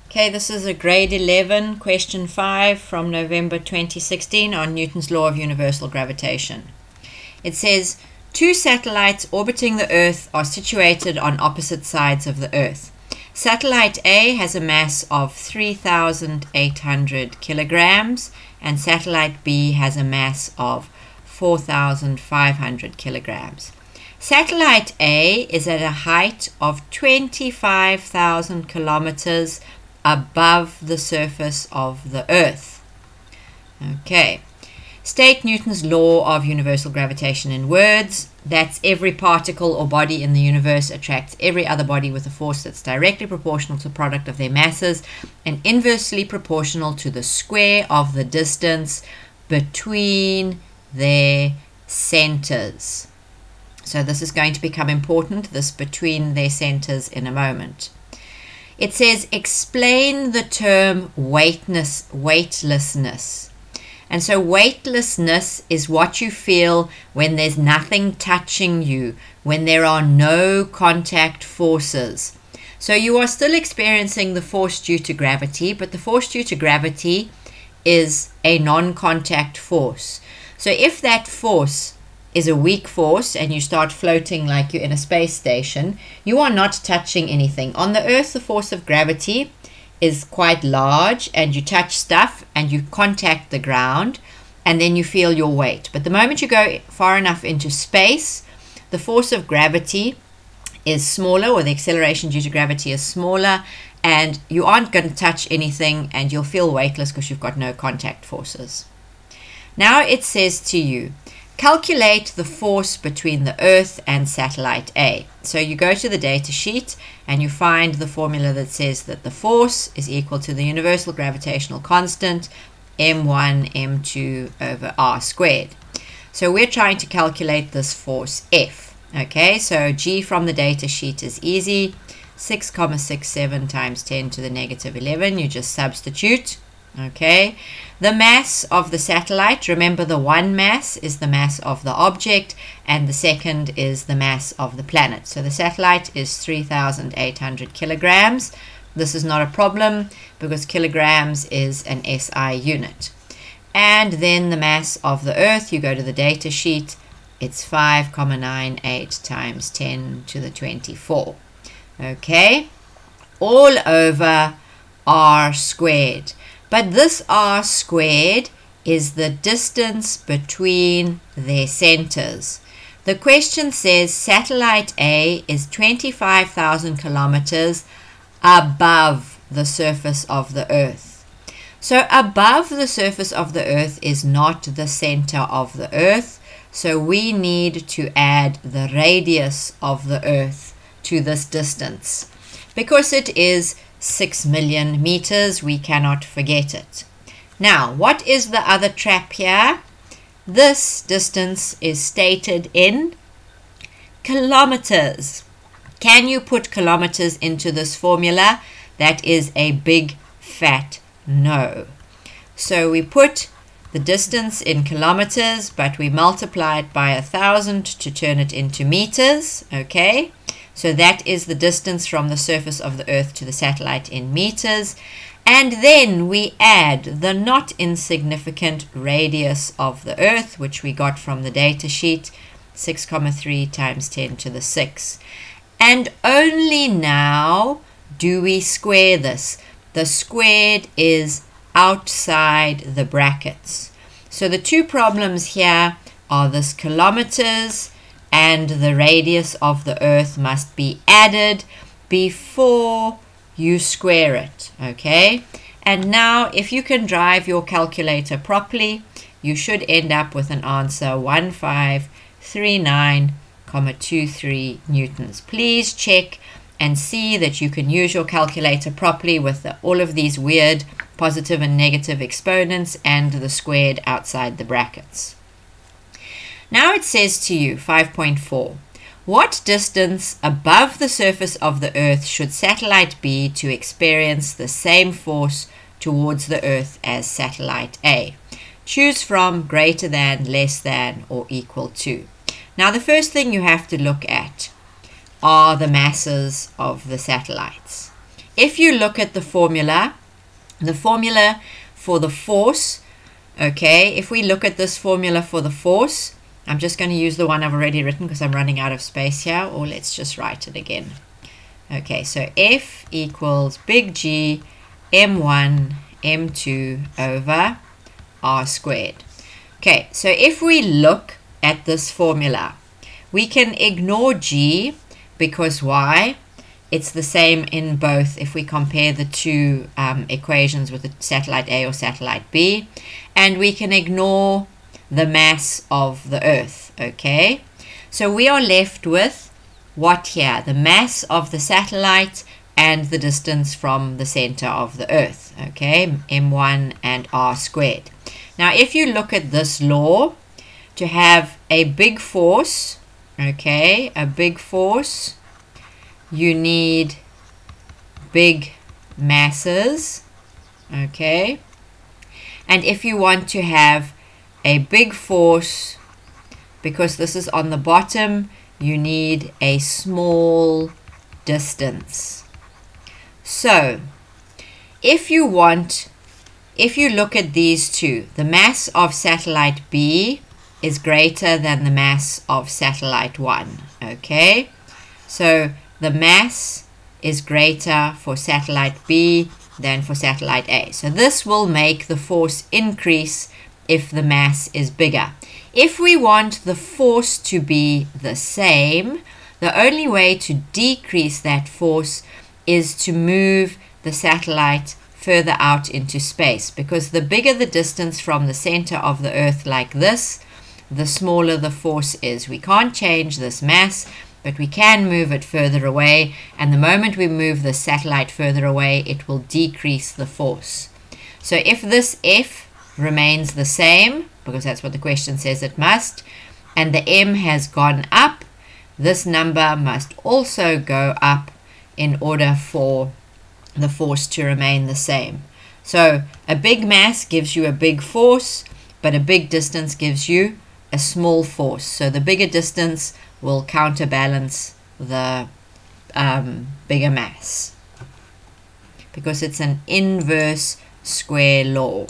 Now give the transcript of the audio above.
Okay, this is a grade 11, question 5 from November 2016 on Newton's law of universal gravitation. It says, two satellites orbiting the Earth are situated on opposite sides of the Earth. Satellite A has a mass of 3,800 kilograms and satellite B has a mass of 4,500 kilograms. Satellite A is at a height of 25,000 kilometers above the surface of the Earth. Okay. State Newton's law of universal gravitation in words. That's every particle or body in the universe attracts every other body with a force that's directly proportional to the product of their masses and inversely proportional to the square of the distance between their centers. So this is going to become important, this between their centers, in a moment. It says, explain the term weightlessness. And so weightlessness is what you feel when there's nothing touching you, when there are no contact forces. So you are still experiencing the force due to gravity, but the force due to gravity is a non-contact force. So if that force is a weak force and you start floating like you're in a space station, you are not touching anything. On the Earth, the force of gravity is quite large and you touch stuff and you contact the ground and then you feel your weight. But the moment you go far enough into space, the force of gravity is smaller, or the acceleration due to gravity is smaller, and you aren't going to touch anything and you'll feel weightless because you've got no contact forces. Now it says to you, calculate the force between the Earth and satellite A. So you go to the data sheet and you find the formula that says that the force is equal to the universal gravitational constant m1 m2 over r squared. So we're trying to calculate this force F. Okay, so G from the data sheet is easy. 6,67 times 10 to the negative 11. You just substitute. Okay, the mass of the satellite, remember the one mass is the mass of the object and the second is the mass of the planet. So the satellite is 3,800 kilograms. This is not a problem because kilograms is an SI unit. And then the mass of the Earth, you go to the data sheet, it's 5,98 times 10 to the 24. Okay, all over r squared. But this r squared is the distance between their centers. The question says satellite A is 25,000 kilometers above the surface of the Earth. So above the surface of the Earth is not the center of the Earth. So we need to add the radius of the Earth to this distance. Because it is 6 million meters, we cannot forget it. Now, what is the other trap here? This distance is stated in kilometers. Can you put kilometers into this formula? That is a big fat no. So we put the distance in kilometers, but we multiply it by 1,000 to turn it into meters. Okay. So that is the distance from the surface of the Earth to the satellite in meters. And then we add the not insignificant radius of the Earth, which we got from the data sheet, 6,3 times 10 to the 6. And only now do we square this. The squared is outside the brackets. So the two problems here are this kilometers and the radius of the Earth must be added before you square it. Okay, and now if you can drive your calculator properly, you should end up with an answer 1539,23 newtons. Please check and see that you can use your calculator properly with all of these weird positive and negative exponents and the squared outside the brackets. Now it says to you, 5.4, what distance above the surface of the Earth should satellite be to experience the same force towards the Earth as satellite A? Choose from greater than, less than, or equal to. Now the first thing you have to look at are the masses of the satellites. if you look at the formula for the force, okay, if we look at this formula for the force, I'm just going to use the one I've already written because I'm running out of space here, or let's just write it again. Okay, so F equals big G m1 m2 over r squared. Okay, so if we look at this formula, we can ignore G because why? It's the same in both if we compare the two equations with the satellite A or satellite B, and we can ignore the mass of the Earth, okay? So we are left with what here? The mass of the satellite and the distance from the center of the Earth, okay? m1 and r squared. Now, if you look at this law, to have a big force, okay, a big force, you need big masses, okay? And if you want to have a big force, because this is on the bottom, you need a small distance. So, if you look at these two, the mass of satellite B is greater than the mass of satellite 1, okay? So, the mass is greater for satellite B than for satellite A. So this will make the force increase if the mass is bigger. If we want the force to be the same, the only way to decrease that force is to move the satellite further out into space, because the bigger the distance from the center of the Earth like this, the smaller the force is. We can't change this mass, but we can move it further away, and the moment we move the satellite further away, it will decrease the force. So if this F remains the same, because that's what the question says it must, and the M has gone up, this number must also go up in order for the force to remain the same. So a big mass gives you a big force, but a big distance gives you a small force. So the bigger distance will counterbalance the bigger mass, because it's an inverse square law.